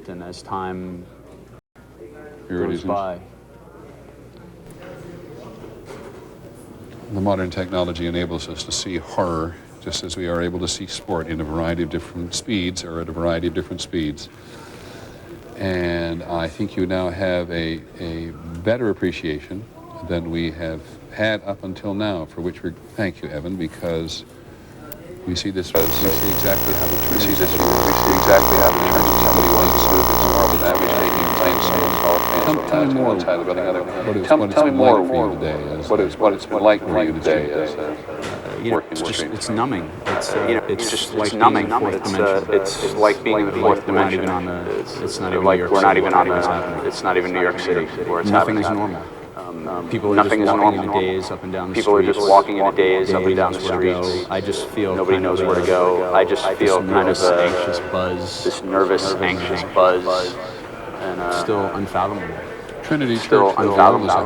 distant, and as time Here it goes is. by. The modern technology enables us to see horror just as we are able to see sport in a variety of different speeds or at a variety of different speeds. And I think you now have a better appreciation than we have had up until now, for which we thank you, Evan, because we see this, we see exactly how the turn somebody wants to do this horrible damage taking place. Tell me more. Tell me more for you today. What it's been like for you today as It's numbing. It's numbing. It's like being in the fourth dimension. It's not even New York City where it's Nothing happening. is normal. People are just walking in a daze up and down the streets. People are just walking in a daze up and down the Nobody knows where to streets. go. I just feel Nobody knows where to go. I just feel kind of anxious buzz. this nervous, anxious buzz. And still unfathomable. Trinity Still Church, one unfathomable. of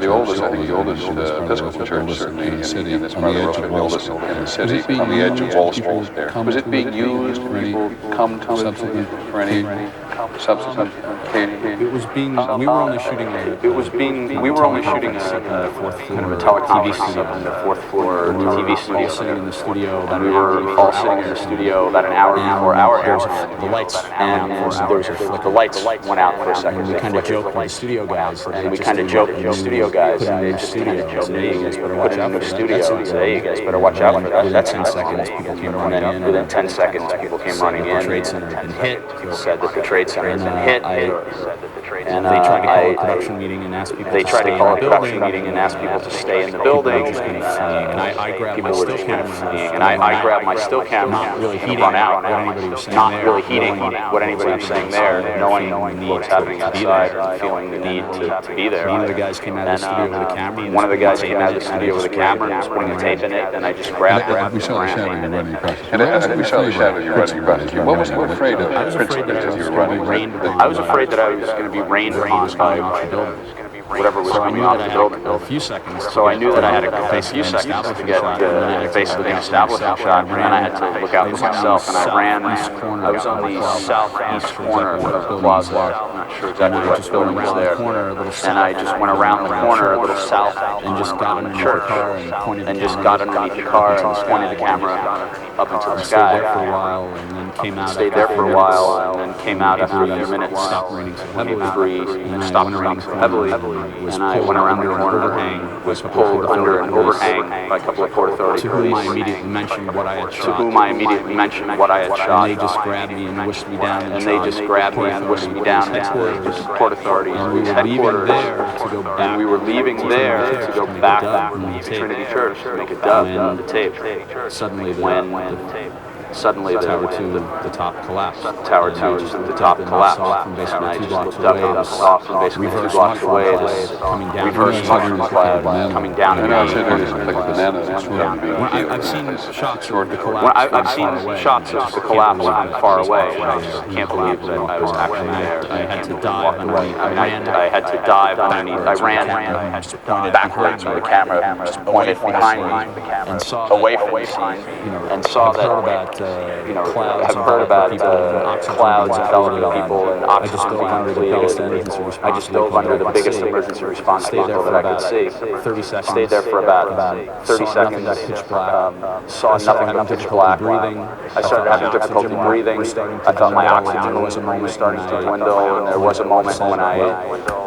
the oldest Episcopal churches certainly in this part of the world, the oldest in the city, on the edge of Wall Street there. Was it being used for people come to it for any subsequent occasion? It was being. We were only shooting a. We were only shooting a fourth floor kind of a teleconference up in the fourth floor TV all sitting in studio. the studio about We an hour were before all sitting in the studio about an hour before our hour. the lights And the lights went out for a second. And we kind of joked with the studio guys. And we kind of joked with the studio guys. They just kind of joked, hey, you guys better watch out for the studio. And say, hey, you guys better watch out for that. Within 10 seconds, people came running in. Within 10 seconds, people came running in. The Trade Center had been hit. Said that the Trade Center had been hit. And they tried to call a production meeting and ask people They to tried stay to in call the a production building. meeting and ask people to stay in the building. People were just kind of fleeing. And I grabbed my People were still just kind of camera. fleeing. And I grabbed my still camera Not really and heeding run out. what anybody was saying Not there. really heeding what anybody was saying there. Knowing what was happening outside and feeling the need to be there. One of the guys came out of the studio with a camera. One of the guys came out of the studio with a camera and was putting a tape in it, and I just grabbed it. We saw the shadow you running across. We saw the shadow you running across the street. What was you afraid of? I was afraid that I was you were going to be running. rained upon. I was afraid that I was going to be rained upon by whatever was So I coming knew off that the I had building. a few seconds. So I knew that I had a few seconds to get basically an establishment shot, and then I had to look out for myself. And I ran. I was on the southeast corner of the plaza. I'm not sure exactly what building was there. And I just went around the corner a little south and just got underneath the car and pointed and just got underneath the car and just pointed the camera up into the sky. Stayed there for a while and then came out. Stayed there for a while and then came out after a few minutes. Stopped raining so heavily. And stopped raining so heavily. And I went around the corner, was pulled under an overhang by a couple of Port Authority to whom I police. immediately mentioned what I had shot. To whom I immediately mentioned what I had shot. And they just grabbed me and wished me down. And they just grabbed me and wished me down into Port Authority headquarters. And we were leaving there to go back to Trinity Church to make a dub on the tape. Suddenly Suddenly Tower 2, the top collapsed. Tower 2, just the top collapsed. And I just looked up and saw from basically 2 blocks away this reverse mushroom cloud coming down at me. I've seen shots of the collapse. I've seen shots of the collapse from far away, and I just can't believe that I was actually there. I had to dive underneath. I had to dive underneath. I ran backwards with the camera, just pointed behind me and saw away from the scene, and saw that clouds I've heard about clouds enveloping people and I just dove under the biggest emergency response. I just dove under the biggest emergency response vehicle that I could see. 30 seconds. Stayed there for about 30 seconds. Saw nothing but pitch black. I started having difficulty breathing. I thought my oxygen was starting to dwindle, and there was a moment when I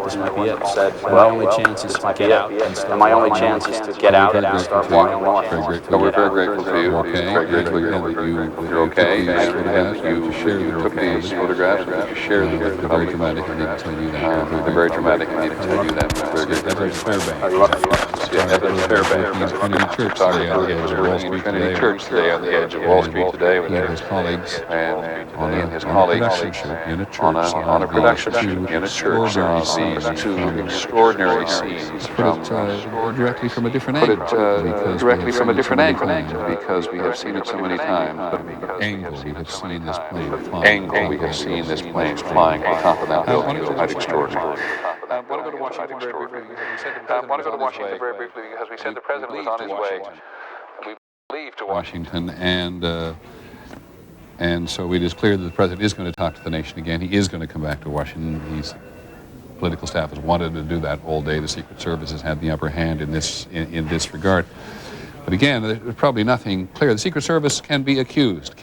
this might be it. said, My only chance is to get out and start. And my only chance is to get out and start walking north. We're very grateful to you. Very grateful that you're okay. You took these photographs and you shared them with the very dramatic. They're very dramatic. I need to tell you that. Evans Fairbanks. Evans Fairbanks. Trinity Church today on the edge of Wall Street Trinity Church today on the edge of Wall Street today with his colleagues and his colleagues on a production shoot in a church. These 2 extraordinary scenes from directly from a different angle because we have seen it so many times. We have seen this plane flying. We have seen this plane flying on top of that building. Quite extraordinary. I want to go to Washington very briefly because we said the president was on his way. We leave to Washington, And so it is clear that the president is going to talk to the nation again. He is going to come back to Washington. His political staff has wanted to do that all day. The Secret Service has had the upper hand in this regard. But again, there's probably nothing clear. The Secret Service can be accused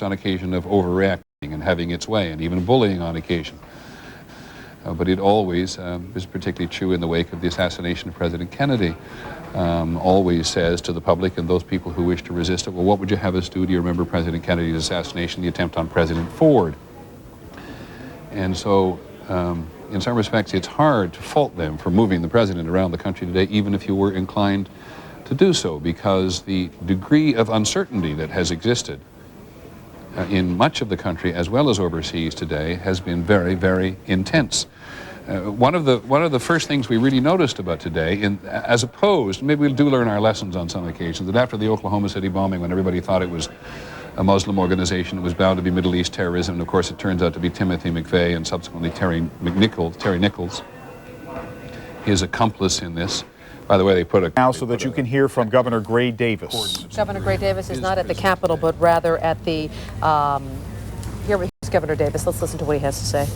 on occasion of overreacting and having its way, and even bullying on occasion. But it always is particularly true in the wake of the assassination of President Kennedy. Always says to the public and those people who wish to resist it, well, what would you have us do? Do you remember President Kennedy's assassination, the attempt on President Ford? And so, in some respects, it's hard to fault them for moving the president around the country today, even if you were inclined to do so, because the degree of uncertainty that has existed in much of the country as well as overseas today has been very, very intense. One of the first things we really noticed about today, as opposed, maybe we do learn our lessons on some occasions, that after the Oklahoma City bombing, when everybody thought it was a Muslim organization, it was bound to be Middle East terrorism, and of course it turns out to be Timothy McVeigh and subsequently Terry Nichols, his accomplice in this. By the way, they put a... Now so that you can hear from Governor Gray Davis. Governor Gray Davis is not at the Capitol, but rather at the... Here's Governor Davis. Let's listen to what he has to say.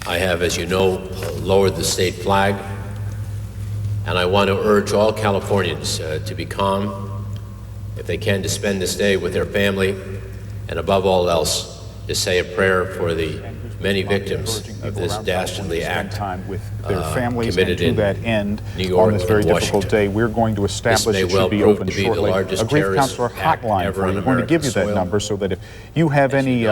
I have, as you know, lowered the state flag, and I want to urge all Californians to be calm, if they can, to spend this day with their family, and above all else, to say a prayer for the many victims of this dastardly act with their families, and committed to that end, New York on this very and difficult day, we're going to establish, it should be open shortly, a grief counselor hotline for you. We're going to give you that number so that if you have any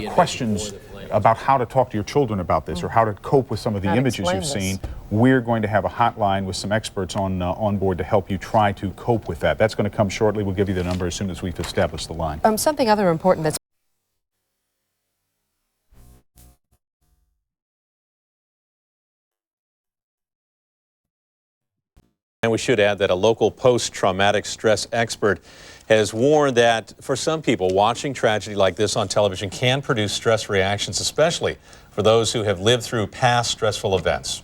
questions about how to talk to your children about this, or how to cope with some of the images you've seen, we're going to have a hotline with some experts on board to help you try to cope with that. That's going to come shortly. We'll give you the number as soon as we've established the line. Something other important that's... And we should add that a local post-traumatic stress expert has warned that for some people, watching tragedy like this on television can produce stress reactions, especially for those who have lived through past stressful events.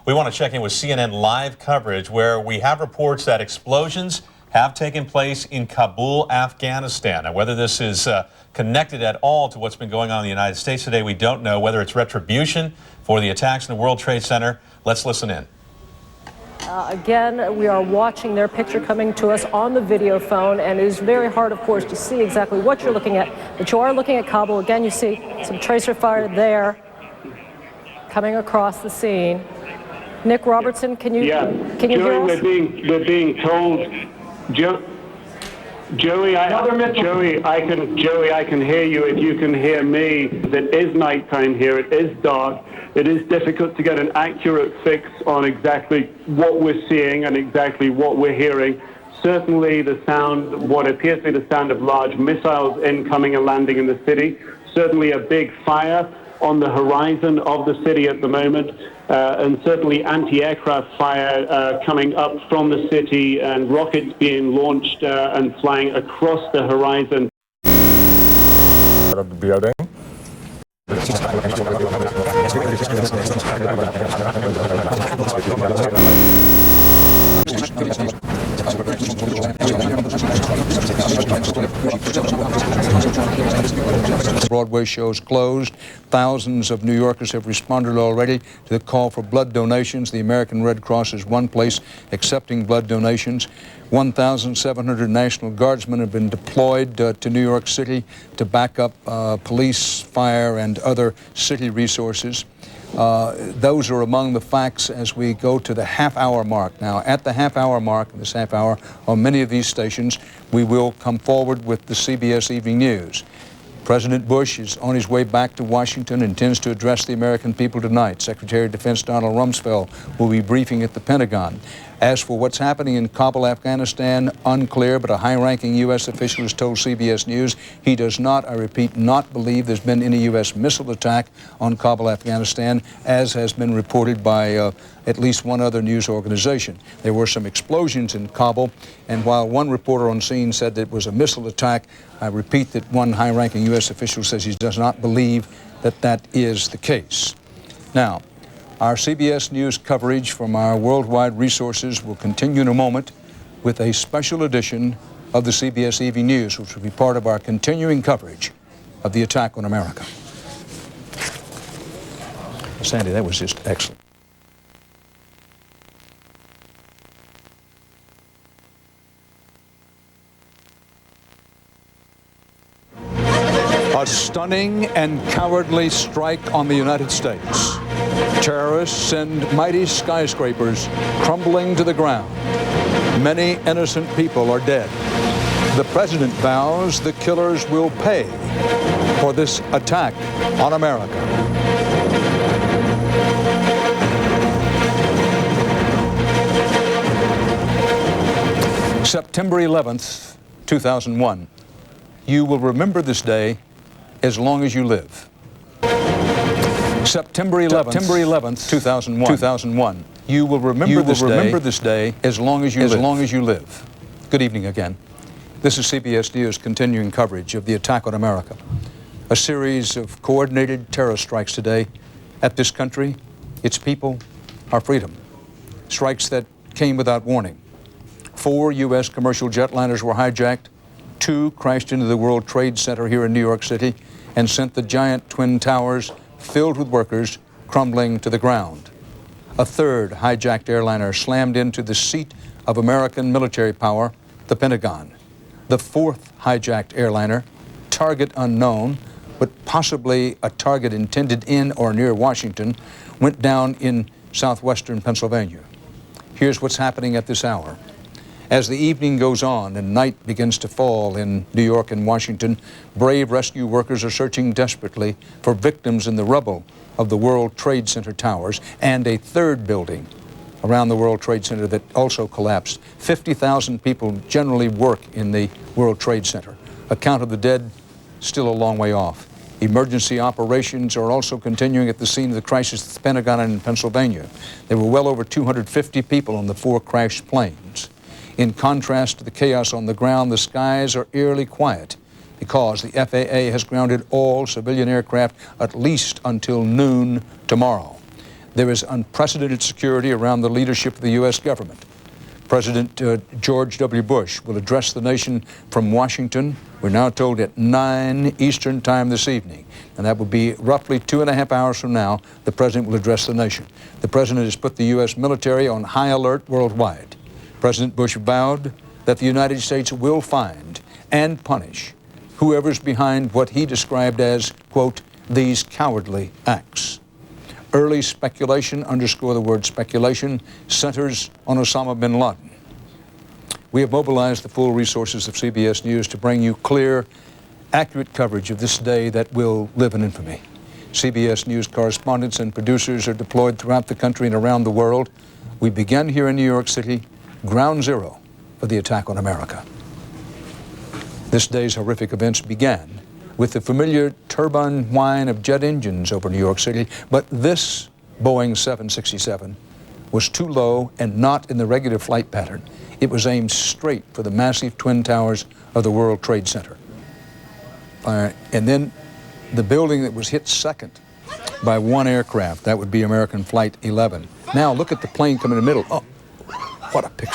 We want to check in with CNN live coverage, where we have reports that explosions have taken place in Kabul, Afghanistan. Now, whether this is connected at all to what's been going on in the United States today, we don't know. Whether it's retribution for the attacks in the World Trade Center, let's listen in. Again, we are watching their picture coming to us on the video phone, and it is very hard, of course, to see exactly what you're looking at. But you are looking at Kabul. Again, you see some tracer fire there coming across the scene. Nick Robertson, can you hear us? We're being told, Joey, I can hear you if you can hear me. It is nighttime here. It is dark. It is difficult to get an accurate fix on exactly what we're seeing and exactly what we're hearing. Certainly the sound, what appears to be the sound of large missiles incoming and landing in the city. Certainly a big fire on the horizon of the city at the moment. And certainly anti-aircraft fire coming up from the city, and rockets being launched and flying across the horizon. Of the building. Broadway shows closed. Thousands of New Yorkers have responded already to the call for blood donations. The American Red Cross is one place accepting blood donations. 1,700 National Guardsmen have been deployed to New York City to back up police, fire, and other city resources. Those are among the facts as we go to the half-hour mark. Now, at the half-hour mark, this half hour, on many of these stations, we will come forward with the CBS Evening News. President Bush is on his way back to Washington, intends to address the American people tonight. Secretary of Defense Donald Rumsfeld will be briefing at the Pentagon. As for what's happening in Kabul, Afghanistan, unclear, but a high-ranking U.S. official has told CBS News he does not, I repeat, not believe there's been any U.S. missile attack on Kabul, Afghanistan, as has been reported by at least one other news organization. There were some explosions in Kabul, and while one reporter on scene said that it was a missile attack, I repeat that one high-ranking U.S. official says he does not believe that that is the case. Now, Our CBS News coverage from our worldwide resources will continue in a moment with a special edition of the CBS Evening News, which will be part of our continuing coverage of the attack on America. Sandy, that was just excellent. A stunning and cowardly strike on the United States. Terrorists send mighty skyscrapers crumbling to the ground. Many innocent people are dead. The president vows the killers will pay for this attack on America. September 11th, 2001. You will remember this day as long as you live. September 11th, 2001. You will remember this day as long as you live. Good evening again. This is CBS News continuing coverage of the attack on America. A series of coordinated terror strikes today at this country, its people, our freedom. Strikes that came without warning. 4 U.S. commercial jetliners were hijacked. 2 crashed into the World Trade Center here in New York City and sent the giant twin towers filled with workers crumbling to the ground. A 3rd hijacked airliner slammed into the seat of American military power, the Pentagon. The 4th hijacked airliner, target unknown, but possibly a target intended in or near Washington, went down in southwestern Pennsylvania. Here's what's happening at this hour. As the evening goes on and night begins to fall in New York and Washington, brave rescue workers are searching desperately for victims in the rubble of the World Trade Center towers and a 3rd building around the World Trade Center that also collapsed. 50,000 people generally work in the World Trade Center. A count of the dead still a long way off. Emergency operations are also continuing at the scene of the crisis at the Pentagon in Pennsylvania. There were well over 250 people on the 4 crashed planes. In contrast to the chaos on the ground, the skies are eerily quiet because the FAA has grounded all civilian aircraft at least until noon tomorrow. There is unprecedented security around the leadership of the U.S. government. President George W. Bush will address the nation from Washington, we're now told, at 9 Eastern Time this evening. And that will be roughly 2.5 hours from now, the president will address the nation. The president has put the U.S. military on high alert worldwide. President Bush vowed that the United States will find and punish whoever's behind what he described as, quote, these cowardly acts. Early speculation, underscore the word speculation, centers on Osama bin Laden. We have mobilized the full resources of CBS News to bring you clear, accurate coverage of this day that will live in infamy. CBS News correspondents and producers are deployed throughout the country and around the world. We began here in New York City, ground zero for the attack on America. This day's horrific events began with the familiar turbine whine of jet engines over New York City, but this Boeing 767 was too low and not in the regular flight pattern. It was aimed straight for the massive twin towers of the World Trade Center. And then the building that was hit second by 1 aircraft, that would be American Flight 11. Now look at the plane coming in the middle. Oh, what a picture.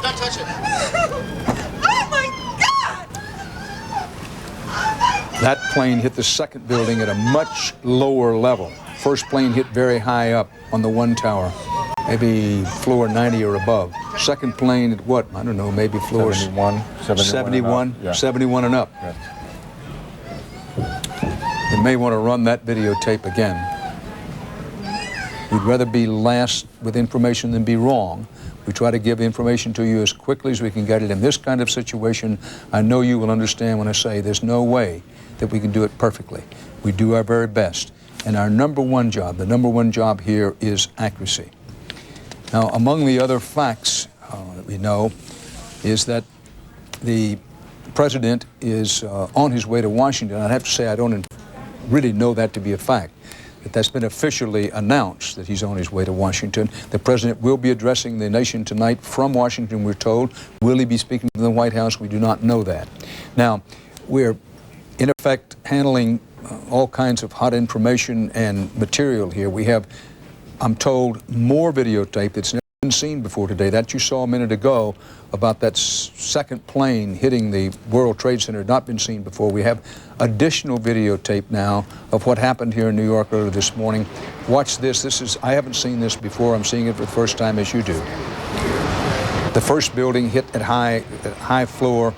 Don't touch it. Oh my God! That plane hit the second building at a much lower level. First plane hit very high up on the 1 tower, maybe floor 90 or above. Second plane at what? I don't know, maybe floor 71 and up. Yeah. You may want to run that videotape again. We'd rather be last with information than be wrong. We try to give information to you as quickly as we can get it. In this kind of situation, I know you will understand when I say there's no way that we can do it perfectly. We do our very best. And our number one job, the number one job here is accuracy. Now, among the other facts that we know is that the president is on his way to Washington. I'd have to say I don't really know that to be a fact. That's been officially announced that he's on his way to Washington. The president will be addressing the nation tonight from Washington, we're told. Will he be speaking to the White House? We do not know that. Now, we're in effect, handling all kinds of hot information and material here. We have, I'm told, more videotape that's never been seen before today. That you saw a minute ago about that second plane hitting the World Trade Center had not been seen before. We have additional videotape now of what happened here in New York earlier this morning. Watch this. This is, I haven't seen this before. I'm seeing it for the first time as you do. The first building hit at high floor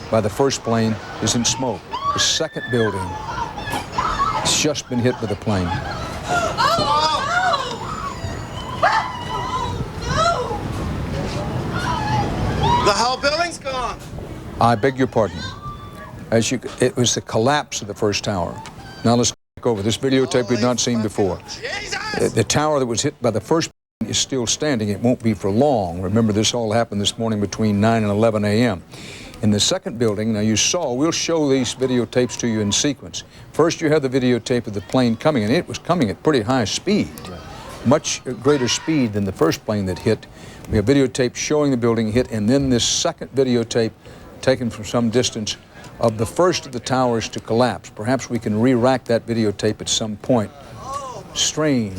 by the first plane is in smoke. The second building has just been hit with a plane. The whole building's gone. I beg your pardon. It was the collapse of the first tower. Now let's go over this videotape we've not seen before. The tower that was hit by the first plane is still standing. It won't be for long. Remember, this all happened this morning between 9 and 11 a.m. In the second building, now you saw, we'll show these videotapes to you in sequence. First, you have the videotape of the plane coming, and it was coming at pretty high speed, much greater speed than the first plane that hit. We have videotape showing the building hit, and then this second videotape taken from some distance of the first of the towers to collapse. Perhaps we can re-rack that videotape at some point. Strange,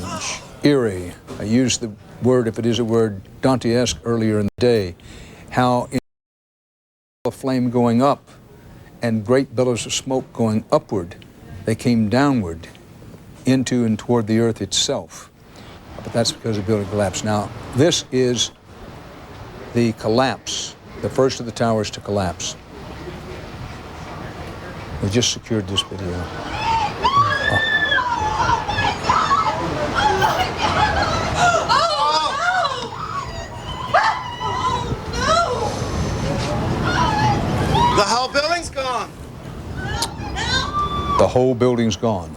eerie. I used the word, if it is a word, Dantesque earlier in the day, how in a flame going up and great billows of smoke going upward, they came downward into and toward the earth itself. But that's because the building collapsed. Now, this is the collapse, the first of the towers to collapse. We just secured this video. The whole building's gone. The whole building's gone.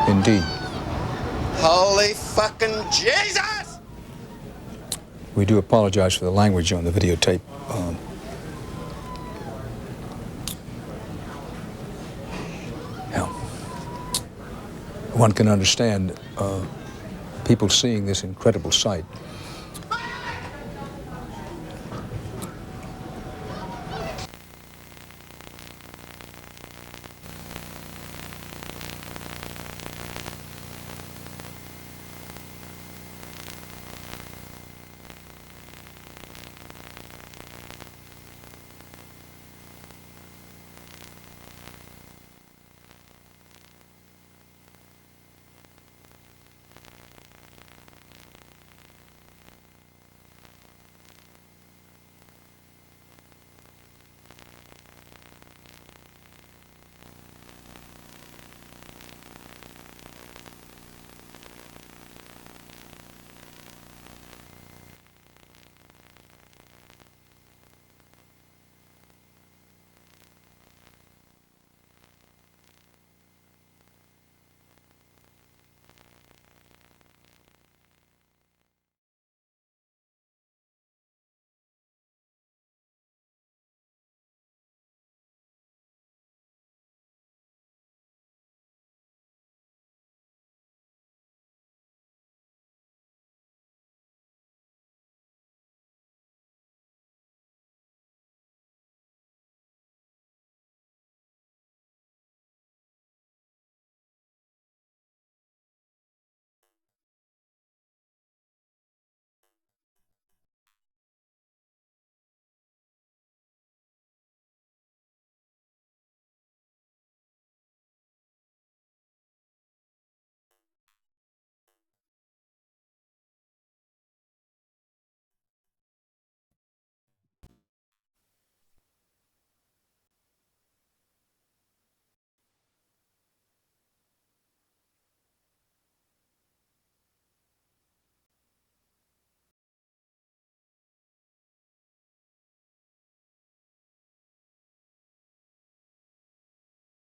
Indeed. Holy fucking Jesus! We do apologize for the language on the videotape. One can understand people seeing this incredible sight.